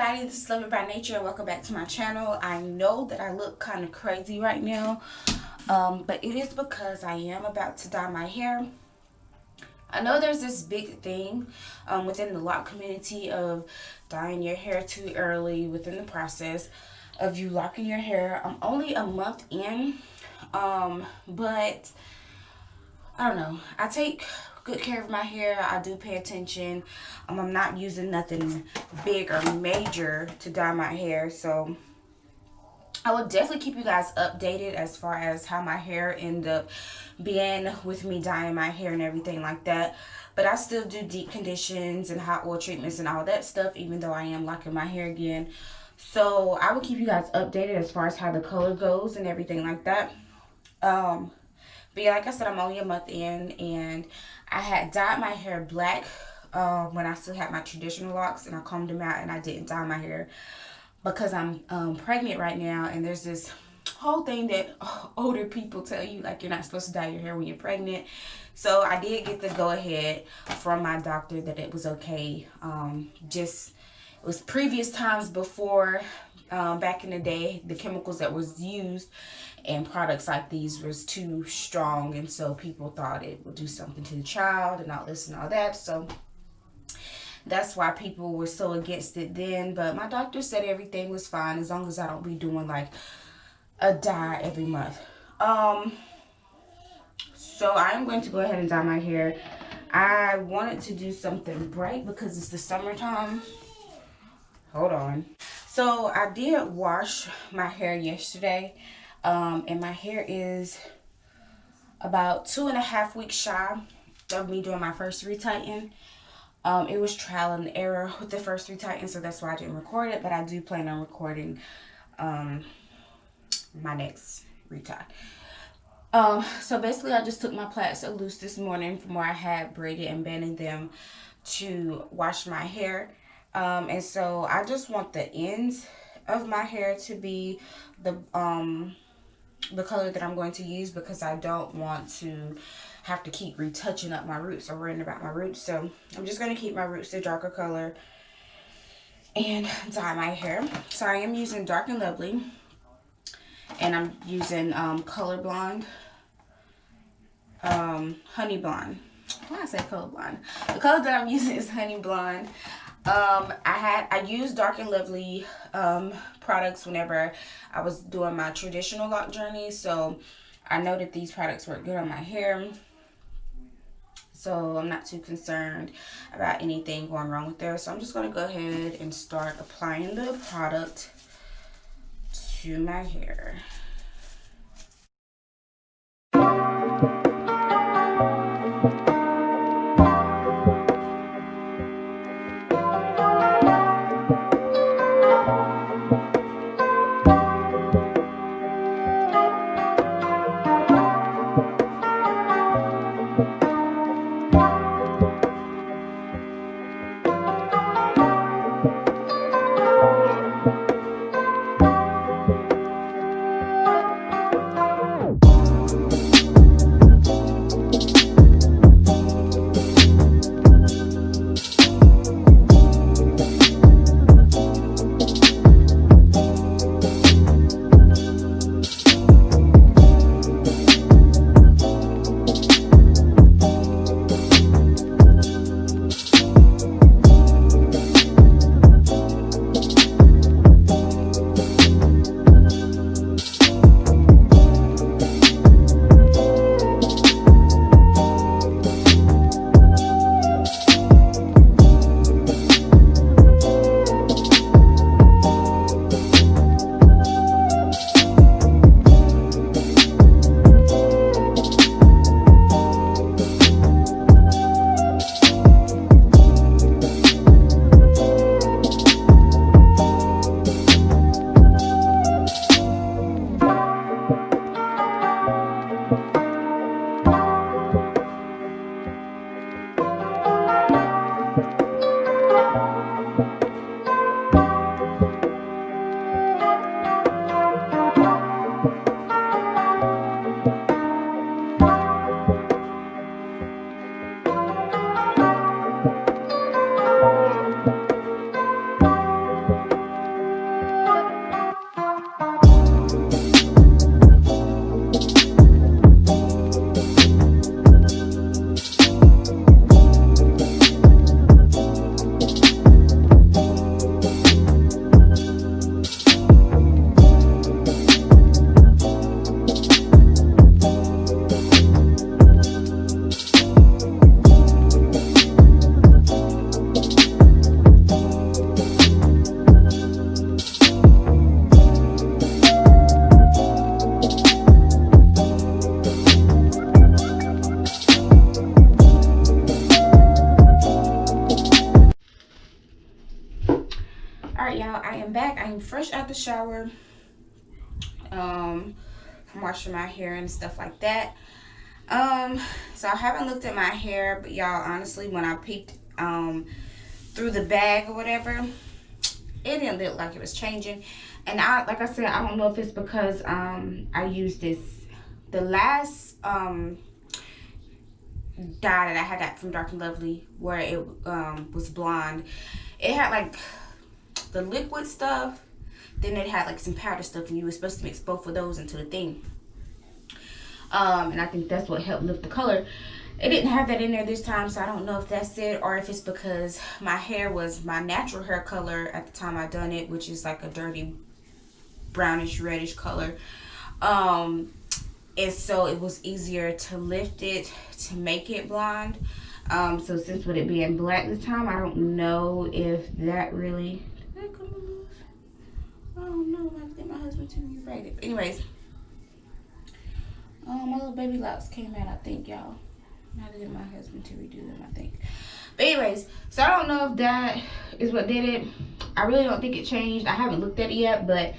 everybody, this is Loving by Nature and welcome back to my channel. I know that I look kind of crazy right now, but it is because I am about to dye my hair. I know there's this big thing within the lock community of dyeing your hair too early within the process of you locking your hair. I'm only a month in, but I don't know. I take good care of my hair. I do pay attention. I'm not using nothing big or major to dye my hair, so I will definitely keep you guys updated as far as how my hair end up being with me dyeing my hair and everything like that. But I still do deep conditions and hot oil treatments and all that stuff, even though I am locking my hair again. So I will keep you guys updated as far as how the color goes and everything like that. But yeah, like I said, I'm only a month in, and I had dyed my hair black when I still had my traditional locks, and I combed them out, and I didn't dye my hair because I'm pregnant right now, and there's this whole thing that older people tell you, like you're not supposed to dye your hair when you're pregnant. So I did get the go-ahead from my doctor that it was okay. It was previous times before, back in the day, the chemicals that was used and products like these was too strong, and so people thought it would do something to the child and all this and all that. So that's why people were so against it then. But my doctor said everything was fine as long as I don't be doing like a dye every month. So I'm going to go ahead and dye my hair. I wanted to do something bright because it's the summertime. Hold on. So I did wash my hair yesterday, and my hair is about 2.5 weeks shy of me doing my first retighten. It was trial and error with the first retighten, so that's why I didn't record it, but I do plan on recording my next retie. So basically I just took my plaits loose this morning from where I had braided and banded them to wash my hair. And so I just want the ends of my hair to be the color that I'm going to use, because I don't want to have to keep retouching up my roots or worrying about my roots. So I'm just going to keep my roots the darker color and dye my hair. So I am using Dark and Lovely, and I'm using Color Blonde, Honey Blonde. Why I say Color Blonde? The color that I'm using is Honey Blonde. I used Dark and Lovely products whenever I was doing my traditional lock journey, so I know that these products work good on my hair, so I'm not too concerned about anything going wrong with there. So I'm just going to go ahead and start applying the product to my hair. out the shower from washing my hair and stuff like that. So I haven't looked at my hair, but y'all, honestly, when I peeked through the bag or whatever, it didn't look like it was changing. And like I said, I don't know if it's because I used the last dye that I had got from Dark and Lovely, where it was blonde. It had like the liquid stuff, then it had like some powder stuff, and you were supposed to mix both of those into the thing. And I think that's what helped lift the color. It didn't have that in there this time, so I don't know if that's it, or if it's because my hair was my natural hair color at the time I done it, which is like a dirty brownish reddish color. And so it was easier to lift it to make it blonde. So since with it being black this time, I don't know if that really, did that come loose? I don't know. I have to get my husband to rebraid it. But anyways, my little baby locks came out, I think, y'all. I have to get my husband to redo them, I think. But anyways, so I don't know if that is what did it. I really don't think it changed. I haven't looked at it yet, but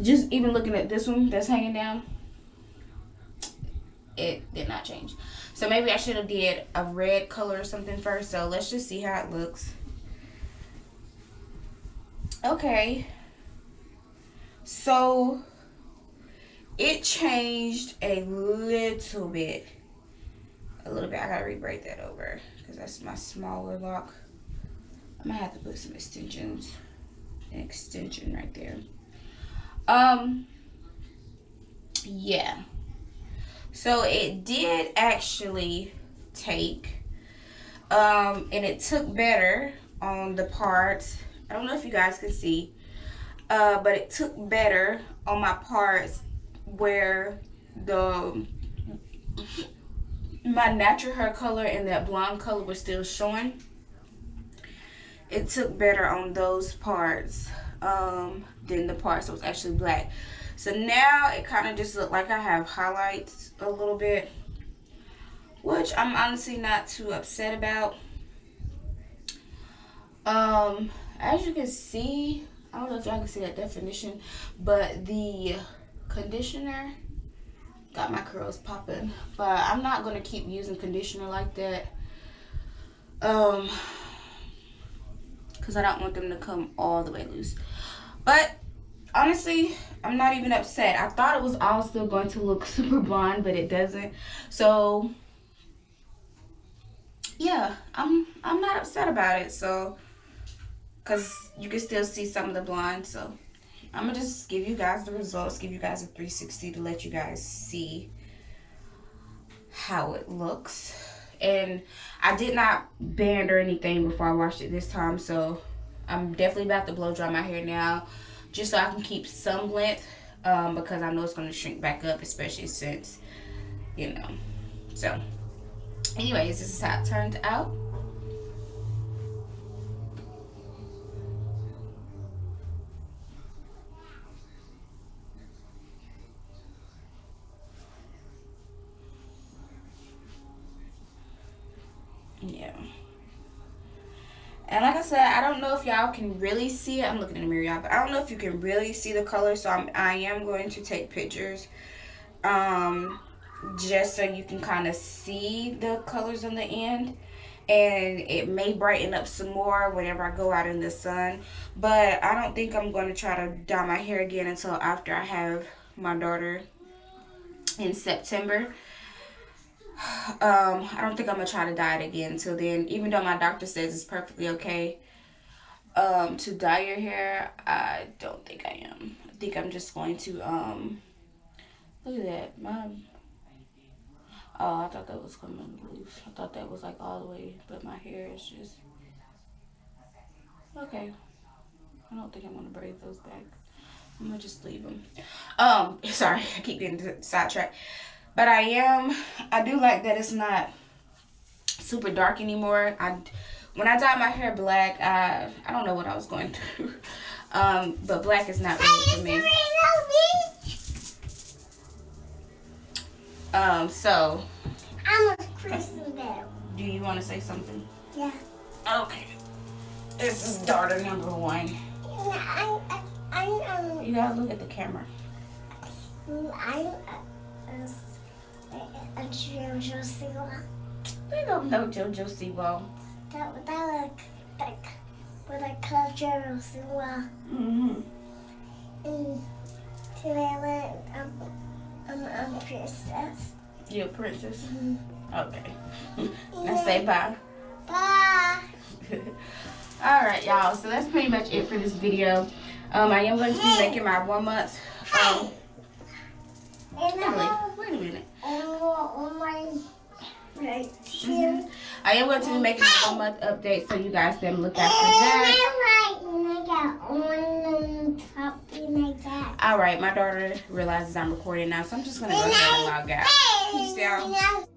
just even looking at this one that's hanging down, it did not change. So maybe I should have did a red color or something first. So let's just see how it looks. Okay. So it changed a little bit. I gotta rebraid that over because that's my smaller lock. I might have to put some extensions. An extension right there. Yeah. So it did actually take, and it took better on the parts. I don't know if you guys can see, but it took better on my parts where my natural hair color and that blonde color was still showing. It took better on those parts than the parts that was actually black. So now it kind of just looked like I have highlights a little bit, which I'm honestly not too upset about. As you can see, I don't know if y'all can see that definition, but the conditioner got my curls popping. But I'm not going to keep using conditioner like that, because I don't want them to come all the way loose. But honestly, I'm not even upset. I thought it was all still going to look super blonde, but it doesn't. So yeah, I'm not upset about it. So, because you can still see some of the blonde. So I'm gonna just give you guys the results, give you guys a 360 to let you guys see how it looks. And I did not band or anything before I washed it this time, so I'm definitely about to blow dry my hair now, just so I can keep some length, because I know it's going to shrink back up, especially since, you know. So anyways, this is how it turned out. Yeah. And like I said, I don't know if y'all can really see it. I'm looking in the mirror, y'all, but I don't know if you can really see the color. So I am going to take pictures, just so you can kind of see the colors on the end. And it may brighten up some more whenever I go out in the sun. But I don't think I'm going to try to dye my hair again until after I have my daughter in September. I don't think I'm gonna try to dye it again until then, even though my doctor says it's perfectly okay to dye your hair. I don't think I am. I think I'm just going to look at that. Oh, I thought that was coming loose. I thought that was like all the way, but my hair is just okay. I don't think I'm gonna braid those back. I'm gonna just leave them. Sorry, I keep getting sidetracked. But I do like that it's not super dark anymore. When I dyed my hair black, I don't know what I was going through. But black is not really for me. So. I'm a Christmas bell. Do you want to say something? Yeah. Okay. This is daughter number one. I You gotta look at the camera. I'm a JoJo Siwa. We don't know JoJo Siwa. That like what I call JoJo Siwa. And today I'm a princess. You're a princess? Okay. Now say bye. Bye. Alright, y'all. So that's pretty much it for this video. I am going to be making my 1 month. Wait a minute. On my right here. I am going to be making a 1 month update, so you guys can look out for that. Alright, my daughter realizes I'm recording now, so I'm just going to go ahead and log out. Peace out.